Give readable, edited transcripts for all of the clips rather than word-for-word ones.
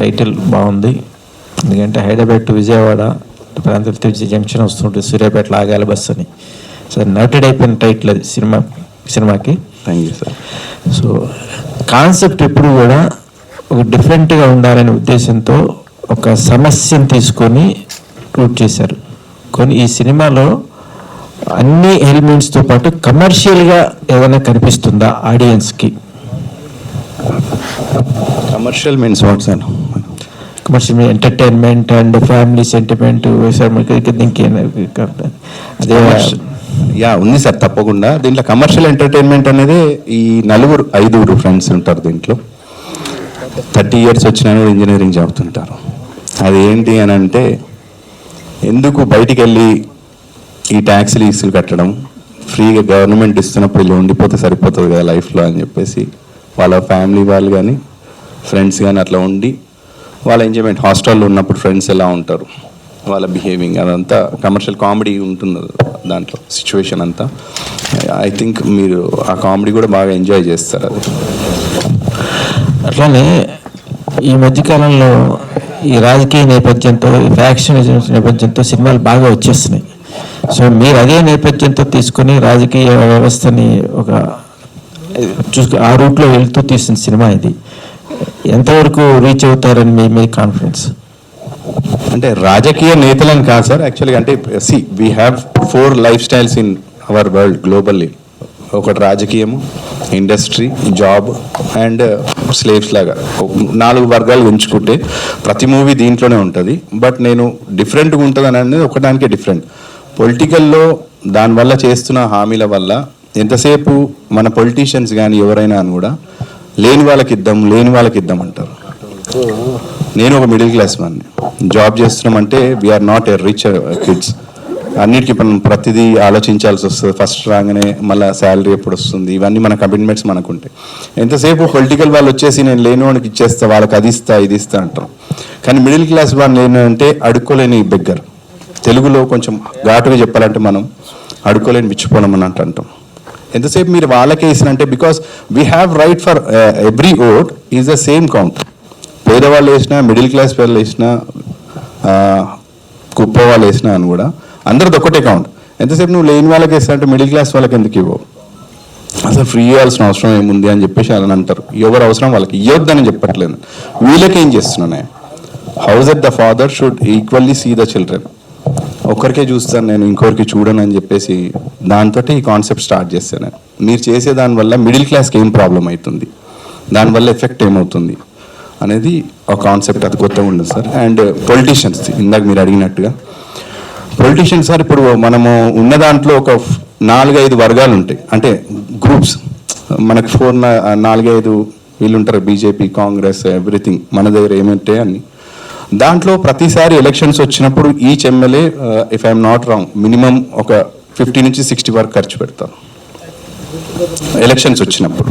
Title బాగుంది. ఎందుకంటే Hyderabad to Vijayawada ప్రాంతం జంక్షన్ వస్తుంటుంది, సూర్యాపేటలో ఆగాలి బస్సు అని. సో నోటెడ్ అయిపోయిన టైటిల్ అది సినిమాకి. Thank you sir. So concept ఎప్పుడు కూడా ఒక డిఫరెంట్గా ఉండాలనే ఉద్దేశంతో ఒక సమస్యను తీసుకొని షూట్ చేశారు. కొన్ని ఈ సినిమాలో అన్ని ఎలిమెంట్స్తో పాటు కమర్షియల్గా ఏదైనా కనిపిస్తుందా ఆడియన్స్కి? Commercial means what sir? Commercial entertainment and family sentiment అదే ఉంది సార్, తప్పకుండా. దీంట్లో కమర్షియల్ ఎంటర్టైన్మెంట్ అనేది ఈ 5 ఫ్రెండ్స్ ఉంటారు దీంట్లో. 30 years వచ్చినా కూడా ఇంజనీరింగ్ చదువుతుంటారు. అది ఏంటి అని అంటే, ఎందుకు బయటికి వెళ్ళి ఈ ట్యాక్సీలు ఈసులు కట్టడం, ఫ్రీగా గవర్నమెంట్ ఇస్తున్నప్పుడు ఇలా ఉండిపోతే సరిపోతుంది కదా లైఫ్లో అని చెప్పేసి వాళ్ళ ఫ్యామిలీ వాళ్ళు కానీ ఫ్రెండ్స్ కానీ అట్లా ఉండి వాళ్ళ ఎంజాయ్మెంట్. హాస్టల్లో ఉన్నప్పుడు ఫ్రెండ్స్ ఎలా ఉంటారు, వాళ్ళ బిహేవింగ్, అదంతా కమర్షియల్ కామెడీ ఉంటుంది దాంట్లో సిచ్యువేషన్ అంతా. ఐ థింక్ మీరు ఆ కామెడీ కూడా బాగా ఎంజాయ్ చేస్తారు. అది అట్లానే ఈ మధ్యకాలంలో ఈ రాజకీయ నేపథ్యంతో, ఈ ఫ్యాక్షనిజం నేపథ్యంతో సినిమాలు బాగా వచ్చేస్తున్నాయి. సో మీరు అదే నేపథ్యంతో తీసుకుని రాజకీయ వ్యవస్థని ఒక ఆ రూట్లో వెళ్తూ తీసిన సినిమా ఇది. ఎంతవరకు రీచ్ అవుతారని మీ కాన్ఫిడెన్స్? అంటే రాజకీయ నేతలని కాదు సార్, యాక్చువల్గా. అంటే we have 4 life styles in our world globally. ఒకటి రాజకీయము, ఇండస్ట్రీ, జాబ్ అండ్ స్లేవ్స్ లాగా 4 వర్గాలు ఎంచుకుంటే ప్రతి మూవీ దీంట్లోనే ఉంటుంది. బట్ నేను డిఫరెంట్గా ఉంటుంది అనేది ఒకదానికే డిఫరెంట్. పొలిటికల్లో దానివల్ల చేస్తున్న హామీల వల్ల ఎంతసేపు మన పొలిటీషియన్స్ కానీ ఎవరైనా అని కూడా లేని వాళ్ళకి ఇద్దాం అంటారు. నేను ఒక మిడిల్ క్లాస్ వాడిని, జాబ్ చేస్తున్నామంటే we're not a rich kids. అన్నిటికీ మనం ప్రతిదీ ఆలోచించాల్సి వస్తుంది. ఫస్ట్ రాగానే మళ్ళీ శాలరీ ఎప్పుడు వస్తుంది, ఇవన్నీ మన కమిట్మెంట్స్ మనకుంటాయి. ఎంతసేపు పొలిటికల్ వాళ్ళు వచ్చేసి నేను లేని వాడికి ఇచ్చేస్తా, వాళ్ళకి అది ఇస్తా ఇది ఇస్తా అంటాం. కానీ మిడిల్ క్లాస్ వాళ్ళు ఏంటంటే అడుక్కోలేని బెగ్గర్. తెలుగులో కొంచెం ఘాటుగా చెప్పాలంటే మనం అడుక్కోలేని మిచ్చిపోవడం అని అంటాం. ఎంతసేపు మీరు వాళ్ళకే ఇస్తానంటే, because we have right for every vote is the same count. పేదవాళ్ళు వేసినా, మిడిల్ క్లాస్ వాళ్ళు వేసినా, కుప్ప వాళ్ళు వేసినా అని కూడా అందరిది ఒకటే కౌంట్. ఎంతసేపు నువ్వు లేని వాళ్ళకి వేస్తా అంటే మిడిల్ క్లాస్ వాళ్ళకి ఎందుకు ఇవ్వవు? అసలు ఫ్రీ ఇవ్వాల్సిన అవసరం ఏముంది అని చెప్పేసి అని అంటారు. ఎవరు అవసరం వాళ్ళకి ఇవ్వద్దని చెప్పట్లేదు. వీళ్ళకేం చేస్తున్నానే, house at the father should equally see the children. ఒక్కరికే చూస్తాను నేను, ఇంకొకరికి చూడను అని చెప్పేసి దాంతో ఈ కాన్సెప్ట్ స్టార్ట్ చేస్తాను. మీరు చేసే దానివల్ల మిడిల్ క్లాస్కి ఏం ప్రాబ్లం అవుతుంది, దానివల్ల ఎఫెక్ట్ ఏమవుతుంది అనేది ఒక కాన్సెప్ట్. అది కొత్తగా ఉండదు సార్. అండ్ పొలిటీషియన్స్, ఇందాక మీరు అడిగినట్టుగా పొలిటీషియన్స్ సార్, ఇప్పుడు మనము ఉన్న దాంట్లో ఒక 4-5 వర్గాలు ఉంటాయి. అంటే గ్రూప్స్ మనకు 4-5 వీళ్ళు ఉంటారు. బీజేపీ, కాంగ్రెస్, ఎవ్రీథింగ్ మన దగ్గర ఏమంటే అన్ని. దాంట్లో ప్రతిసారి ఎలక్షన్స్ వచ్చినప్పుడు each MLA, if I'm not wrong, minimum ఒక 50 నుంచి 60 వరకు ఖర్చు పెడతారు ఎలక్షన్స్ వచ్చినప్పుడు.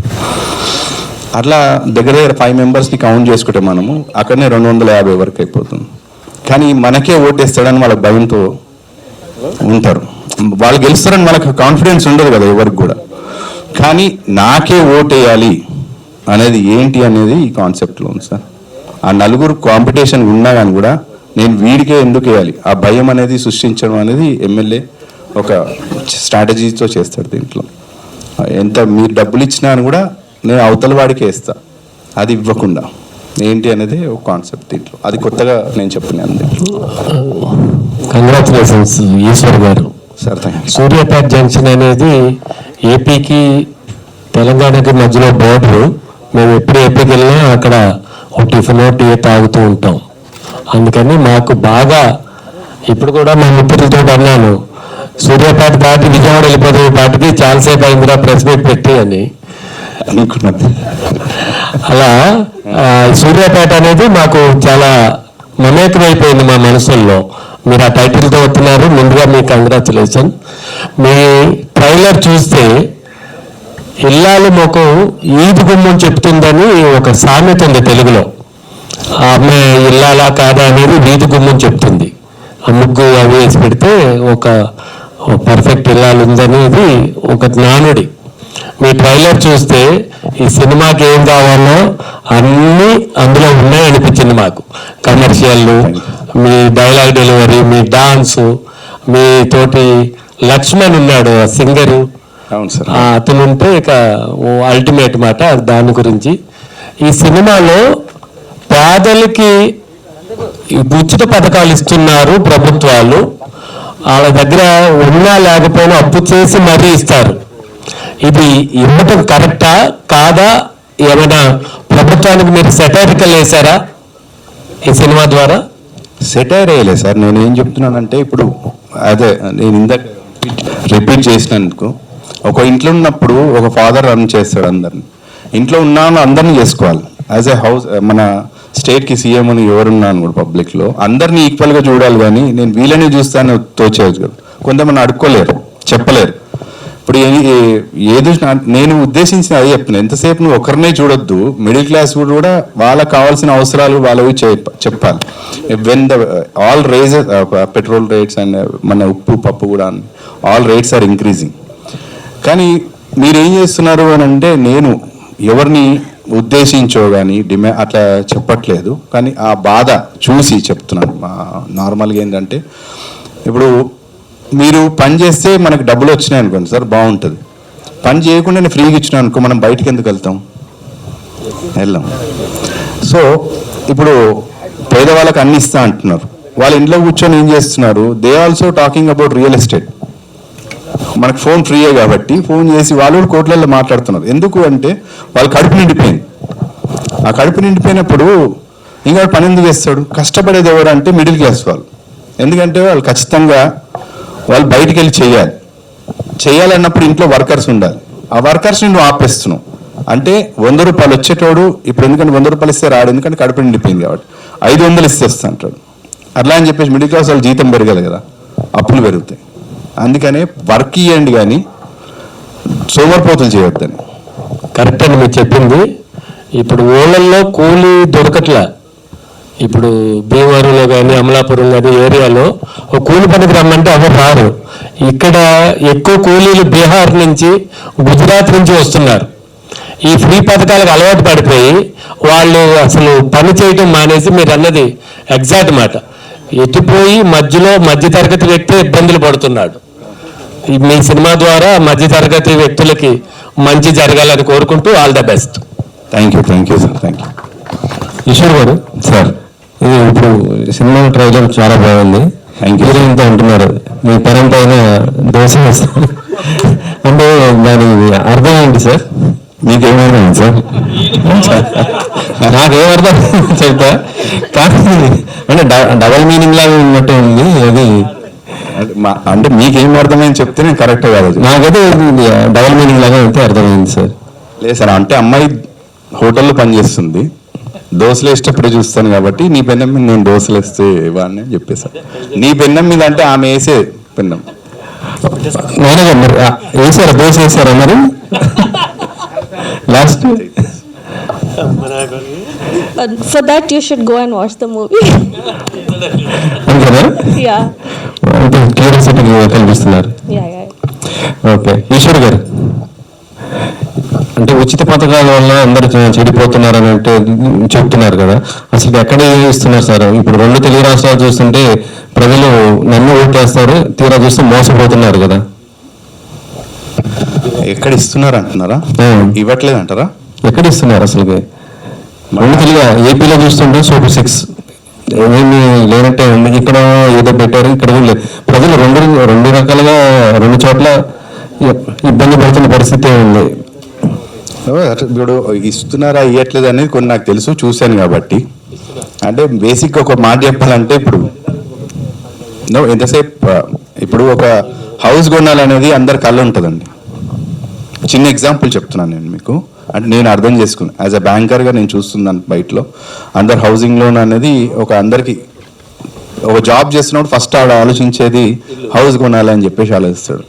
అట్లా దగ్గర 5 మెంబర్స్ని కౌంట్ చేసుకుంటే మనము అక్కడనే 250 వరకు అయిపోతుంది. కానీ మనకే ఓటేస్తాడని వాళ్ళ భయంతో ఉంటారు. వాళ్ళు గెలుస్తారని వాళ్ళకి కాన్ఫిడెన్స్ ఉండదు కదా ఎవరికి కూడా. కానీ నాకే ఓటేయాలి అనేది ఏంటి అనేది ఈ కాన్సెప్ట్లో ఉంది సార్. ఆ 4 కాంపిటీషన్ ఉన్నా కానీ కూడా నేను వీడికే ఎందుకు వేయాలి, ఆ భయం అనేది సృష్టించడం అనేది ఎమ్మెల్యే ఒక స్ట్రాటజీతో చేస్తాడు. దీంట్లో ఎంత మీరు డబ్బులు ఇచ్చినా అని కూడా నేను అవతల వాడికి వేస్తా, అది ఇవ్వకుండా ఏంటి అనేది ఒక కాన్సెప్ట్ దీంట్లో. అది కొత్తగా నేను చెప్పినాను దీంట్లో. కంగ్రాచులేషన్స్ ఈశ్వర్ గారు. Sir thank you. Suryapet junction అనేది ఏపీకి తెలంగాణకి మధ్యలో బోర్డరు. మేము ఎప్పుడు ఏపీకి వెళ్ళినా అక్కడ ఒక టిఫిన్ టీ తాగుతూ ఉంటాం. అందుకని మాకు బాగా, ఇప్పుడు కూడా మా మిత్రులతో అన్నాను, సూర్యాపేట దాటి విజయవాడ వెళ్ళిపోతే పాటికి చాలాసేపు అయిందిరా ప్రెస్ మీట్ పెట్టి అని అనుకున్నది. అలా సూర్యాపేట అనేది మాకు చాలా మమేకమైపోయింది మా మనసుల్లో. మీరు ఆ టైటిల్తో వస్తున్నారు, ముందుగా మీకు కంగ్రాచులేషన్. మీ ట్రైలర్ చూస్తే ఇల్లాలు ముఖం ఈది గుమ్మం చెప్తుందని ఒక సామెత ఉంది తెలుగులో. ఆ అమ్మాయి ఇల్లాలా కాదా అనేది వీధి గుమ్మం చెప్తుంది. ఆ ముగ్గు అవి వేసి పెడితే ఒక పర్ఫెక్ట్ ఇల్లాలు ఉందనేది ఒక నానుడి. మీ ట్రైలర్ చూస్తే ఈ సినిమాకి ఏం కావాలో అన్నీ అందులో ఉన్నాయి అనిపించింది మాకు. కమర్షియల్, మీ డైలాగ్ డెలివరీ, మీ డాన్సు, మీ తోటి లక్ష్మణ్ ఉన్నాడు సింగరు, అవును సార్. అతను ఉంటే ఇక అల్టిమేట్ మాట దాని గురించి. ఈ సినిమాలో పేదలకి ఉచిత పథకాలు ఇస్తున్నారు ప్రభుత్వాలు, వాళ్ళ దగ్గర ఉన్నా లేకపోయినా అప్పు చేసి మరీ ఇస్తారు. ఇది ఇవ్వటం కరెక్టా కాదా? ఏమైనా ప్రభుత్వానికి మీరు సెటైరికల్ వేశారా ఈ సినిమా ద్వారా? సెటైర్ వేయలేదు సార్. నేను ఏం చెప్తున్నానంటే, ఇప్పుడు అదే నేను ఇందాక రిపీట్ చేసినందుకు, ఒక ఇంట్లో ఉన్నప్పుడు ఒక ఫాదర్ రన్ చేస్తాడు అందరిని. ఇంట్లో ఉన్నాను అందరినీ చేసుకోవాలి. యాజ్ ఏ హౌస్ మన స్టేట్కి సీఎం అని ఎవరున్నాను కూడా పబ్లిక్లో అందరినీ ఈక్వల్గా చూడాలి. కానీ నేను వీళ్ళని చూస్తాను తోచేయచ్చు కదా. కొంతమంది అడుక్కోలేరు, చెప్పలేరు. ఇప్పుడు ఏది నేను ఉద్దేశించిన అది చెప్తున్నాను. ఎంతసేపు నువ్వు ఒకరినే చూడొద్దు, మిడిల్ క్లాస్ కూడా వాళ్ళకి కావాల్సిన అవసరాలు వాళ్ళవి చెప్పాలి. When the all rises, petrol rates and మన ఉప్పు పప్పు కూడా ఆల్ రేట్స్ ఆర్ ఇంక్రీజింగ్. కానీ మీరేం చేస్తున్నారు అని అంటే, నేను ఎవరిని ఉద్దేశించో కానీ అట్లా చెప్పట్లేదు, కానీ ఆ బాధ చూసి చెప్తున్నాను. నార్మల్గా ఏంటంటే, ఇప్పుడు మీరు పని చేస్తే మనకు డబ్బులు వచ్చినాయి అనుకోండి సార్, బాగుంటుంది. పని చేయకుండా నేను ఫ్రీగా ఇచ్చినా అనుకో, మనం బయటకు ఎందుకు వెళ్తాం? వెళ్ళాం. సో ఇప్పుడు పేదవాళ్ళకి అన్ని ఇస్తా అంటున్నారు, వాళ్ళ ఇంట్లో కూర్చొని ఏం చేస్తున్నారు? They also talking about real estate. మనకు ఫోన్ ఫ్రీయే కాబట్టి ఫోన్ చేసి వాళ్ళు కూడా కోట్లలో మాట్లాడుతున్నారు. ఎందుకు అంటే వాళ్ళు కడుపు నిండిపోయింది. ఆ కడుపు నిండిపోయినప్పుడు ఇంకా పని ఎందుకు చేస్తాడు? కష్టపడేది ఎవరు అంటే మిడిల్ క్లాస్ వాళ్ళు. ఎందుకంటే వాళ్ళు ఖచ్చితంగా వాళ్ళు బయటికి వెళ్ళి చేయాలన్నప్పుడు ఇంట్లో వర్కర్స్ ఉండాలి. ఆ వర్కర్స్ని నువ్వు ఆపేస్తున్నావు అంటే 100 రూపాయలు వచ్చేటోడు ఇప్పుడు ఎందుకంటే 100 రూపాయలు ఇస్తే రాడు, ఎందుకంటే కడుపు నిండిపోయింది కాబట్టి 500 ఇస్తే వస్తా అంటాడు. అట్లా అని చెప్పేసి మిడిల్ క్లాస్ వాళ్ళు జీతం పెరగాలి కదా, అప్పులు పెరుగుతాయి. అందుకనే వర్క్ ఇవ్వండి కానీ సోమరిపోతులు చేయొద్దని. కరెక్ట్ అని మీరు చెప్పింది. ఇప్పుడు ఊళ్ళల్లో కూలీ దొరకట్లా. ఇప్పుడు భీమవరంలో కానీ అమలాపురం కానీ ఏరియాలో ఒక కూలి పనికి రమ్మంటే ఎవరు రారు. ఇక్కడ ఎక్కువ కూలీలు బీహార్ నుంచి, గుజరాత్ నుంచి వస్తున్నారు. ఈ ఫ్రీ పథకాలకు అలవాటు పడిపోయి వాళ్ళు అసలు పని చేయటం మానేసి, మీరు అన్నది ఎగ్జాక్ట్ మాట, ఎత్తిపోయి మధ్యతరగతి వ్యక్తి ఇబ్బందులు పడుతున్నాడు. మీ సినిమా ద్వారా మధ్యతరగతి వ్యక్తులకి మంచి జరగాలని కోరుకుంటూ all the best. Thank you sir. Thank you. Eshwar గారు సార్, ఇది ఇప్పుడు సినిమా ట్రైలర్ చాలా బాగుంది. హీరోయిన్తో అంటున్నారు మీ పరం పైన దోశ వేస్తాను అంటే దాని అర్థం ఏంటి సార్? మీకేమర్థమైంది సార్? నాకేం అర్థం చెప్తా, కానీ అంటే డబల్ మీనింగ్ లాగా ఉన్నట్టు ఉంది అది. అంటే మీకేం అర్థమైంది చెప్తే నేను కరెక్ట్ కాదు. నాకైతే డబల్ మీనింగ్ లాగా అయితే అర్థమైంది సార్. లేదు సార్, అంటే అమ్మాయి హోటల్లో పనిచేస్తుంది, దోశలు వేసేటప్పుడే చూస్తాను కాబట్టి నీ పెన్నం మీద నేను దోశలు వేస్తే ఇవ్వని చెప్పేసాను. నీ పెన్నం మీద అంటే ఆమె వేసే పెన్నం మరి వేసారా? దోశ వేసారా మరి last? For that you should go and watch the movie. అంతేనా? Yeah. అంటే క్యూరియాసిటీ కల్పిస్తున్నారు. ఓకే. ఈశ్వర్ గారు, అంటే ఉచిత పథకాల వల్ల అందరూ చెడిపోతున్నారు అని అంటే చెప్తున్నారు కదా, అసలు ఎక్కడ ఇస్తున్నారు సార్? ఇప్పుడు 2 తెలుగు రాష్ట్రాలు చూస్తుంటే ప్రజలు నన్ను ఓటేస్తారు, తీరా చూస్తే మోసపోతున్నారు కదా. ఎక్కడ ఇస్తున్నారు అంటున్నారా? ఇవ్వట్లేదు అంటారా? ఎక్కడ ఇస్తున్నారు అసలు? 2 తెలుగు ఏపీలో చూస్తుంటే సూపర్ 6 ఏమేమి లేనట్టే ఉంది. ఇక్కడ ఏదో పెట్టారు, ఇక్కడ లేదు. ప్రజలు రెండు రకాలుగా 2 చోట్ల ఇబ్బంది పడుతున్న పరిస్థితి ఉంది. ఇప్పుడు ఇస్తున్నారా ఇవ్వట్లేదు అనేది కొన్ని నాకు తెలుసు, చూశాను కాబట్టి. అంటే బేసిక్గా ఒక మాట చెప్పాలంటే, ఇప్పుడు ఎంతసేపు ఇప్పుడు ఒక హౌస్ కొనాలనేది అందరి కళ్ళు ఉంటుందండి. చిన్న ఎగ్జాంపుల్ చెప్తున్నాను నేను మీకు, అంటే నేను అర్థం చేసుకున్నాను. యాజ్ అ బ్యాంకర్గా నేను చూస్తున్నాను బయటలో అందరు హౌసింగ్ లోన్ అనేది అందరికి ఒక జాబ్ చేస్తున్నప్పుడు ఫస్ట్ ఆవిడ ఆలోచించేది హౌస్ కొనాలని చెప్పేసి ఆలోచిస్తాడు.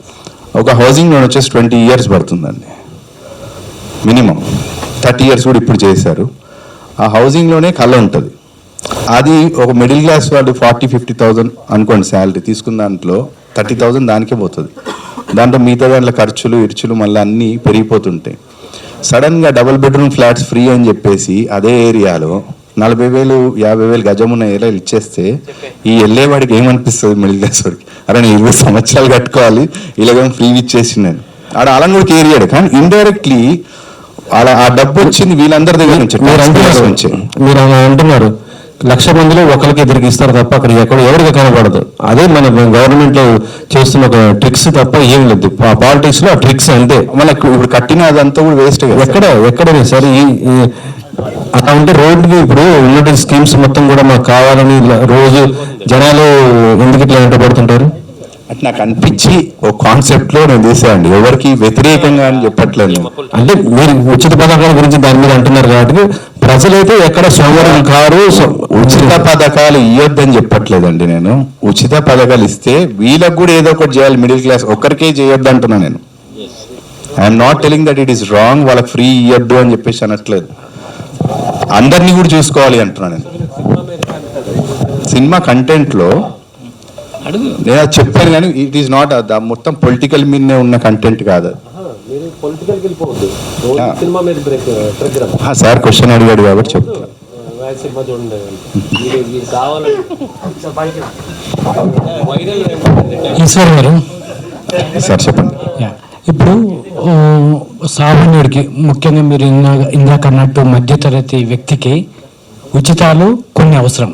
ఒక హౌసింగ్ లోన్ వచ్చేసి 20 years పడుతుందండి మినిమం. 30 years కూడా ఇప్పుడు చేశారు. ఆ హౌసింగ్లోనే కళ ఉంటుంది. అది ఒక మిడిల్ క్లాస్ వాళ్ళు 40,000-50,000 అనుకోండి శాలరీ తీసుకున్న దాంట్లో 30,000 దానికే పోతుంది. దాంట్లో మిగతా దాంట్లో ఖర్చులు ఇర్చులు మళ్ళీ అన్నీ పెరిగిపోతుంటాయి. సడన్గా డబుల్ బెడ్రూమ్ ఫ్లాట్స్ ఫ్రీ అని చెప్పేసి అదే ఏరియాలో 40,000 50,000 గజం ఉన్న ఏరియాలు ఇచ్చేస్తే ఈ వెళ్ళేవాడికి ఏమనిపిస్తుంది? మిడిల్ క్లాస్ వాడికి, అరే నేను 20 సంవత్సరాలు కట్టుకోవాలి, ఇలాగేమో ఫ్రీ ఇచ్చేసి నేను ఆడ అలంగూడికి ఏరియాడు. కానీ ఇండైరెక్ట్లీ అలా ఆ డబ్బు వచ్చింది వీళ్ళందరి దగ్గర నుంచి. మీరు అలా అంటున్నారు, 1,00,000 మందిలో ఒకరికి ఇద్దరికి ఇస్తారు తప్ప అక్కడ ఎవరికి కనబడదు. అదే మన గవర్నమెంట్ లో చేస్తున్న ఒక ట్రిక్స్ తప్ప ఏం లేదు. పాలిటిక్స్ లో ఆ ట్రిక్స్ అంతే. మనకు ఇప్పుడు కట్టిన అదంతా కూడా వేస్ట్. ఎక్కడైనా సరే అలా ఉంటే రోడ్డుకి ఇప్పుడు ఉన్న స్కీమ్స్ మొత్తం కూడా మాకు కావాలని రోజు జనాలు ఎందుకు ఇట్లా వెంటబడుతుంటారు? అంటే నాకు అనిపించి ఒక కాన్సెప్ట్ లో నేను తీసానండి, ఎవరికి వ్యతిరేకంగా అని చెప్పట్లేదు. అంటే మీరు ఉచిత పథకాల గురించి దాని మీద అంటున్నారు కాబట్టి ప్రజలైతే ఎక్కడ సోమవారం కారు. ఉచిత పథకాలు ఇవ్వద్దని చెప్పట్లేదండి నేను. ఉచిత పథకాలు ఇస్తే వీళ్ళకి కూడా ఏదో ఒకటి చేయాలి. మిడిల్ క్లాస్ ఒక్కరికే చేయొద్దు అంటున్నా నేను. I'm not telling that it is wrong, వాళ్ళకి ఫ్రీ ఇవ్వద్దు అని చెప్పేసి అనట్లేదు. అందరినీ కూడా చూసుకోవాలి అంటున్నా నేను. సినిమా కంటెంట్ లో నేను అది చెప్పాను, కానీ ఇట్ ఈస్ నాట్ మొత్తం పొలిటికల్ మీదనే ఉన్న కంటెంట్ కాదు. సార్ క్వశ్చన్ అడిగాడు కాబట్టి చెప్తాను. ఈశ్వర్ గారు సార్ చెప్పండి. ఇప్పుడు సామాన్యుడికి, ముఖ్యంగా మీరు ఇందాక అన్నట్టు మధ్యతరగతి వ్యక్తికి ఉచితాలు కొన్ని అవసరం.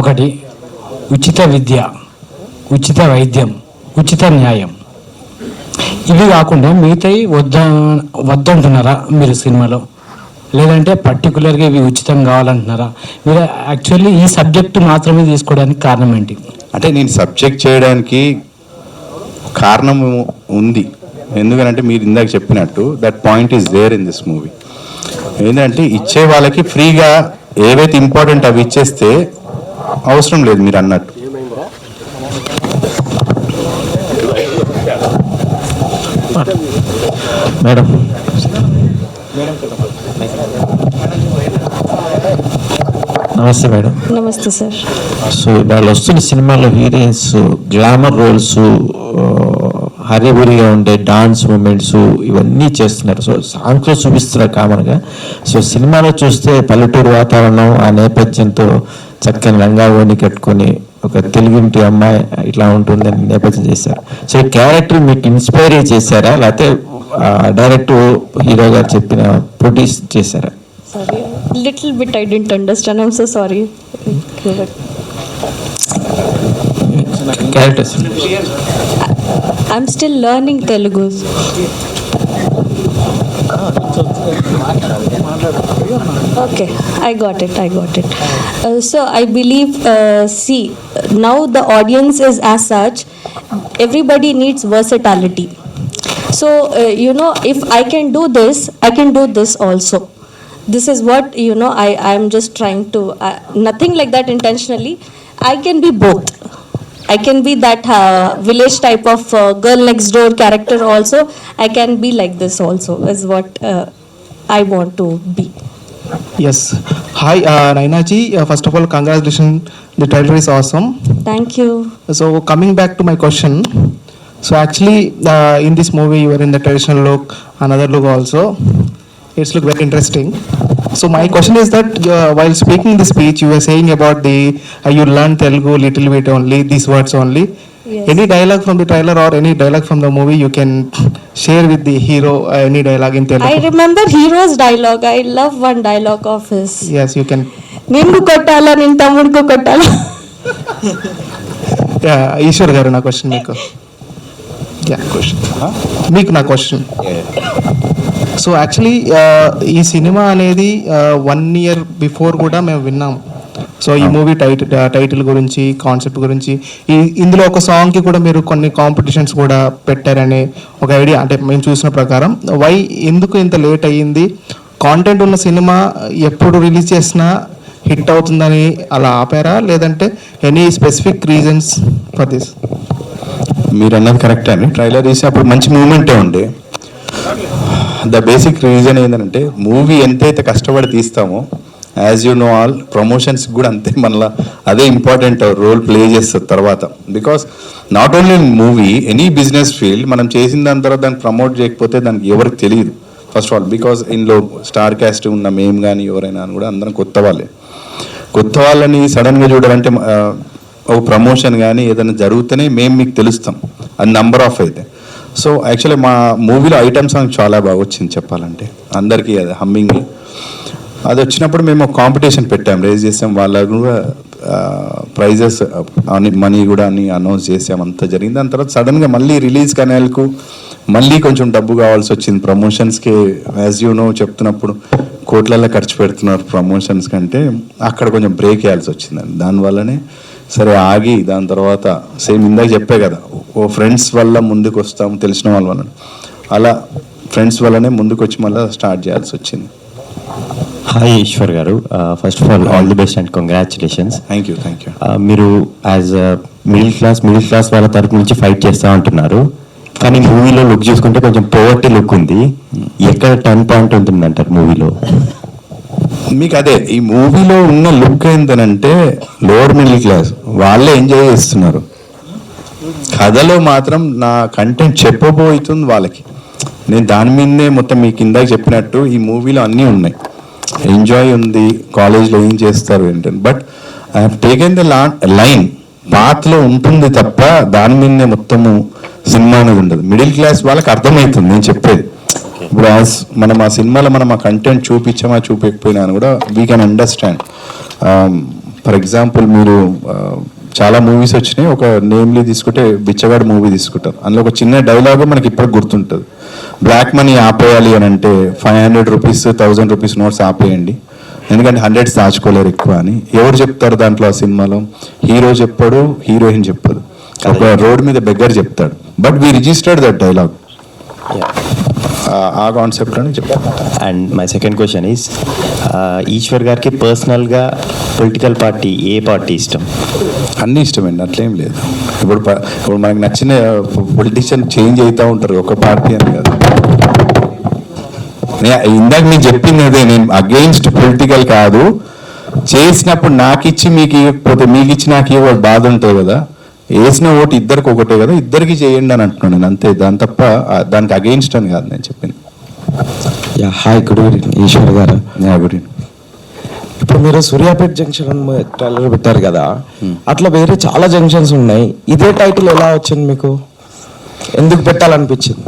ఒకటి ఉచిత విద్య, ఉచిత వైద్యం, ఉచిత న్యాయం. ఇవి కాకుండా మిగతాయి వద్దంటున్నారా మీరు సినిమాలో? లేదంటే పర్టికులర్గా ఇవి ఉచితం కావాలంటున్నారా? మీరు యాక్చువల్లీ ఈ సబ్జెక్టు మాత్రమే తీసుకోవడానికి కారణం ఏంటి? అంటే నేను సబ్జెక్ట్ చేయడానికి కారణం ఉంది. ఎందుకంటే మీరు ఇందాక చెప్పినట్టు that point is there in this movie. ఏంటంటే ఇచ్చే వాళ్ళకి ఫ్రీగా ఏవైతే ఇంపార్టెంట్ అవి ఇచ్చేస్తే అవసరం లేదు మీరు అన్నట్టు. మేడం, నమస్తే మేడం. నమస్తే సార్. సో వాళ్ళు వస్తున్న సినిమాలో హీరోయిన్స్ గ్లామర్ రోల్స్, హరిబురిగా ఉండే డాన్స్ మూమెంట్స్ ఇవన్నీ చేస్తున్నారు. సో సాంగ్స్లో చూపిస్తున్నారు కామన్గా. సో సినిమాలో చూస్తే పల్లెటూరు వాతావరణం, ఆ నేపథ్యంతో చక్కని లంగా ఓని కట్టుకొని ఒక తెలుగింటి అమ్మాయి ఇట్లా ఉంటుందని నేపథ్యం చేశారు. సో ఈ క్యారెక్టర్ మీకు ఇన్స్పైర్ చేశారా, లేకపోతే డైరెక్ట్ హీరో గారు చెప్పిన ప్రొడ్యూస్ చేశారా? Sorry, little bit I didn't understand. I'm so sorry. Characters I'm still learning Telugu. Okay, I got it. So I believe, see, now the audience is as such, everybody needs versatility. So, if I can do this, I can do this also. This is what, I'm just trying to, nothing like that intentionally. I can be both. I can be that village type of girl next door character also. I can be like this also, is what I want to be. Yes. Hi, Naina ji. First of all, congratulations. The trailer is awesome. Thank you. So, coming back to my question. So, actually, in this movie, you are in the traditional look, another look also. It's look very interesting. So, my question is that while speaking the speech, you were saying about you learn Telugu little bit only, these words only. Yes. Any dialogue from the trailer or any dialogue from the movie you can share with the hero, any dialogue in Telugu? I remember hero's dialogue. I love one dialogue of his. Yes, you can. Ninnu kottala, nin tamuduku kottala. Yeah, Ishwar garu na question meeku. Yeah, question. Meeku na question. So actually ఈ cinema అనేది 1 year before కూడా మేము విన్నాం. So ఈ movie title గురించి, concept గురించి, ఇందులో ఒక సాంగ్కి కూడా మీరు కొన్ని కాంపిటీషన్స్ కూడా పెట్టారనే ఒక ఐడియా, అంటే మేము చూసిన ప్రకారం. ఎందుకు ఇంత లేట్ అయ్యింది? కాంటెంట్ ఉన్న సినిమా ఎప్పుడు రిలీజ్ చేసినా హిట్ అవుతుందని అలా ఆపారా, లేదంటే any specific reasons for this? మీరు అన్నది కరెక్టే అండి. ట్రైలర్ తీసి అప్పుడు మంచి మూమెంటే ఉండే. ద బేసిక్ రీజన్ ఏంటంటే మూవీ ఎంతైతే కష్టపడి తీస్తామో as you know all promotions కూడా అంతే, మళ్ళీ అదే ఇంపార్టెంట్ రోల్ ప్లే చేస్తుంది తర్వాత. Because not only in movie, any business field మనం చేసిన దాని తర్వాత దాన్ని ప్రమోట్ చేయకపోతే దానికి ఎవరికి తెలియదు ఫస్ట్ ఆఫ్ ఆల్. బికాస్ ఇందులో స్టార్ క్యాస్ట్ ఉన్న మేము కానీ ఎవరైనా కూడా అందరం కొత్త వాళ్ళే. కొత్త వాళ్ళని సడన్గా చూడాలంటే ఒక ప్రమోషన్ కానీ ఏదైనా జరుగుతూనే మేము మీకు తెలుస్తాం, అది నంబర్ ఆఫ్ అయితే. సో యాక్చువల్లీ మా మూవీలో ఐటమ్ సాంగ్ చాలా బాగా వచ్చింది చెప్పాలంటే, అందరికీ అది హమ్మింగ్. అది వచ్చినప్పుడు మేము ఒక కాంపిటీషన్ పెట్టాం, రేజ్ చేసాం, వాళ్ళకు కూడా ప్రైజెస్ అని మనీ కూడా అని అనౌన్స్ చేసాం, అంతా జరిగింది. దాని తర్వాత సడన్గా మళ్ళీ రిలీజ్ కనేలకు మళ్ళీ కొంచెం డబ్బు కావాల్సి వచ్చింది ప్రమోషన్స్కి. యాజ్ యూ నో చెప్తున్నప్పుడు కోట్లల్లో ఖర్చు పెడుతున్నారు ప్రమోషన్స్ కంటే, అక్కడ కొంచెం బ్రేక్ వేయాల్సి వచ్చిందండి. దానివల్లనే సరే ఆగి దాని తర్వాత సేమ్ ఇందాక చెప్పే కదా, ఓ ఫ్రెండ్స్ వల్ల ముందుకు వస్తాము, తెలిసిన వాళ్ళ వల్ల, అలా ఫ్రెండ్స్ వల్లనే ముందుకు వచ్చి మళ్ళీ స్టార్ట్ చేయాల్సి వచ్చింది. హాయ్ ఈశ్వర్ గారు, first of all the best and congratulations. Thank you. మీరు యాజ్ మిడిల్ క్లాస్ వాళ్ళ తరపు నుంచి ఫైట్ చేస్తూ ఉంటున్నారు, కానీ మూవీలో లుక్ చూసుకుంటే కొంచెం పోవర్టీ లుక్ ఉంది. ఎక్కడ టర్న్ పాయింట్ ఉంటుందంటారు మూవీలో? మీకు అదే ఈ మూవీలో ఉన్న లుక్ ఏంటనంటే లోవర్ మిడిల్ క్లాస్ వాళ్ళే ఎంజాయ్ చేస్తున్నారు. కథలో మాత్రం నా కంటెంట్ చెప్పబోతుంది వాళ్ళకి. నేను దాని మీదనే మొత్తం మీకు ఇందాక చెప్పినట్టు ఈ మూవీలో అన్నీ ఉన్నాయి. ఎంజాయ్ ఉంది, కాలేజ్లో ఏం చేస్తారు ఏంటంటే, but I have taken the line పాత్లో ఉంటుంది తప్ప దాని మీదనే మొత్తము సినిమా అనేది ఉండదు. మిడిల్ క్లాస్ వాళ్ళకి అర్థమవుతుంది నేను చెప్పేది. ఇప్పుడు మనం ఆ సినిమాలో మనం ఆ కంటెంట్ చూపించామా చూపించకపోయినా కూడా we can understand. For example మీరు చాలా మూవీస్ వచ్చినాయి, ఒక నేమ్లీ తీసుకుంటే బిచ్చగాడు మూవీ తీసుకుంటారు, అందులో ఒక చిన్న డైలాగ్ మనకి ఇప్పటికి గుర్తుంటుంది. బ్లాక్ మనీ ఆపేయాలి అని అంటే 500 రూపీస్ 1000 రూపీస్ నోట్స్ ఆపేయండి, ఎందుకంటే 100 దాచుకోలేరు ఎక్కువ అని. ఎవరు చెప్తారు దాంట్లో ఆ సినిమాలో? హీరో చెప్పాడు, హీరోయిన్ చెప్పదు, ఒక రోడ్ మీద బెగ్గర్ చెప్తాడు. But we registered that dialogue. ఆ కాన్సెప్ట్ అని చెప్పారు. And my second question is, Eshwar గారికి పర్సనల్గా పొలిటికల్ పార్టీ ఏ పార్టీ ఇష్టం? అన్నీ ఇష్టమండి, అట్లేం లేదు. ఇప్పుడు మనకు నచ్చిన పొలిటీషియన్ చేంజ్ అవుతూ ఉంటారు, ఒక పార్టీ అని కాదు. ఇందాక నేను చెప్పింది అదే, నేను అగెయిన్స్ట్ పొలిటికల్ కాదు. చేసినప్పుడు నాకు ఇచ్చి మీకు ఇవ్వకపోతే మీకు ఇచ్చి నాకు ఇవ్వ బాధ ఉంటుంది కదా. వేసిన ఓటు ఇద్దరికి ఒకటే కదా, ఇద్దరికి చేయండి అని అంటున్నాను నేను, అంతే. దాని తప్ప దానికి అగెయిన్స్ట్ అని కాదు నేను చెప్పింది. హాయ్, గుడ్ ఈవినింగ్ ఈశ్వర్ గారు. Good evening. ఇప్పుడు మీరు సూర్యాపేట జంక్షన్ ట్రైలర్ పెట్టారు కదా, అట్లా వేరే చాలా జంక్షన్స్ ఉన్నాయి, ఇదే టైటిల్ ఎలా వచ్చింది మీకు? ఎందుకు పెట్టాలనిపించింది?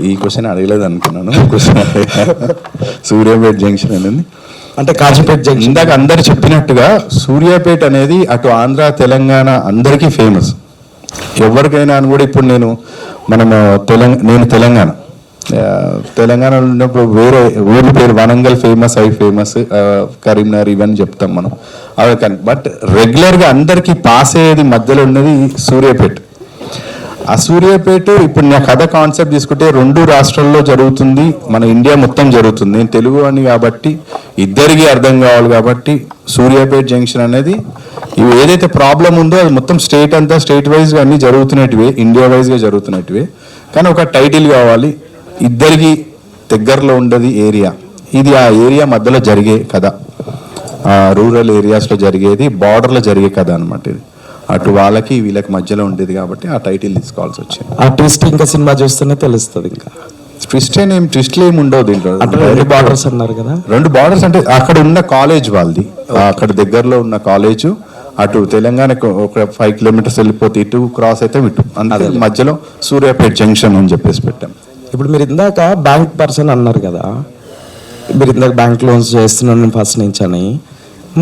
ఈ క్వశ్చన్ అడగలేదు అనుకున్నాను. సూర్యాపేట జంక్షన్ అనేది అంటే కాజీపేట జంక్షన్. ఇందాక అందరు చెప్పినట్టుగా సూర్యాపేట అనేది అటు ఆంధ్ర తెలంగాణ అందరికీ ఫేమస్. ఎవరికైనా అని కూడా ఇప్పుడు నేను తెలంగాణలో ఉన్నప్పుడు వేరే ఊరి పేరు వనంగల్ ఫేమస్, అవి ఫేమస్, కరీంనగర్ ఇవన్నీ చెప్తాం మనం అవి. కానీ బట్ రెగ్యులర్గా అందరికీ పాస్ అయ్యేది మధ్యలో ఉన్నది సూర్యాపేట. ఆ సూర్యాపేట ఇప్పుడు నా కథ కాన్సెప్ట్ తీసుకుంటే 2 రాష్ట్రాల్లో జరుగుతుంది, మన ఇండియా మొత్తం జరుగుతుంది. నేను తెలుగు అని కాబట్టి ఇద్దరికి అర్థం కావాలి కాబట్టి సూర్యాపేట జంక్షన్ అనేది ఇవి ఏదైతే ప్రాబ్లం ఉందో అది మొత్తం స్టేట్ అంతా స్టేట్ వైజ్గా అన్నీ జరుగుతున్నట్టువే, ఇండియా వైజ్గా జరుగుతున్నట్టువే. కానీ ఒక టైటిల్ కావాలి, ఇద్దరికి దగ్గరలో ఉండేది ఏరియా. ఇది ఆ ఏరియా మధ్యలో జరిగే కథ, రూరల్ ఏరియాస్లో జరిగేది, బార్డర్లో జరిగే కథ అనమాట. ఇది అటు వాళ్ళకి వీళ్ళకి మధ్యలో ఉండేది కాబట్టి ఆ టైటిల్ తీసుకోవాల్సి వచ్చింది. ఆ ట్విస్ట్ ఇంకా సినిమా చూస్తేనే తెలుస్తుంది. ఇంకా ట్విస్ట్లు ఏమి ఉండవు దీంట్లో. 2 బార్డర్స్ అన్నారు కదా, 2 బార్డర్స్ అంటే అక్కడ ఉన్న కాలేజ్ వాళ్ళది, అక్కడ దగ్గరలో ఉన్న కాలేజ్, అటు తెలంగాణకు ఒక 5 కిలోమీటర్స్ వెళ్ళిపోతే ఇటు క్రాస్ అయితే ఇటు, అందుకే మధ్యలో సూర్యాపేట జంక్షన్ అని చెప్పేసి పెట్టాం. ఇప్పుడు మీరు ఇందాక బ్యాంక్ పర్సన్ అన్నారు కదా, మీరు ఇందాక బ్యాంక్ లోన్స్ చేస్తున్నాను ఫస్ట్ నుంచి అని,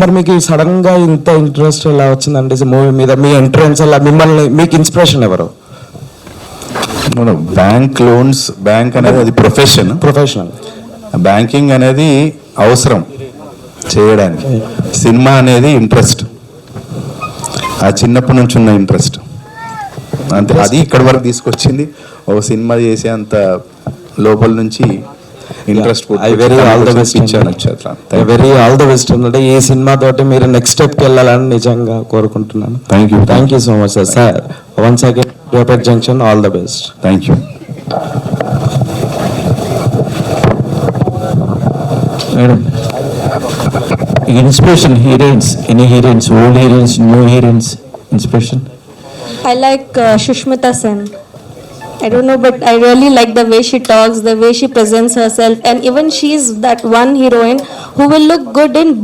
మరి మీకు సడన్ గా ఇంత ఇంట్రెస్ట్ ఎలా వచ్చిందంటే మూవీ మీద? మీ ఎంట్రన్స్ అలా మిమ్మల్ని, మీకు ఇన్స్పిరేషన్ ఎవరు? బ్యాంక్ లోన్స్, బ్యాంక్ అనేది అది ప్రొఫెషనల్. బ్యాంకింగ్ అనేది అవసరం చేయడానికి, సినిమా అనేది ఇంట్రెస్ట్, ఆ చిన్నప్పటి నుంచి ఉన్న ఇంట్రెస్ట్ అంతే. అది ఇక్కడి వరకు తీసుకొచ్చింది. ఒక సినిమా చేసే అంత లోపల నుంచి interest. Very all the best అంటే ఈ సినిమా తోటి మీరు నెక్స్ట్ స్టెప్కి వెళ్ళాలని నిజంగా కోరుకుంటున్నాను. Thank you so much sir. Once again Suryapet junction, all the best. Thank you madam. Inspiration heroines, any heroines, old heroines, new heroines, inspiration? I like Shushmita Sen. I don't know, but I really like the way she talks, the way she presents herself, and even she's that one heroine who will look good in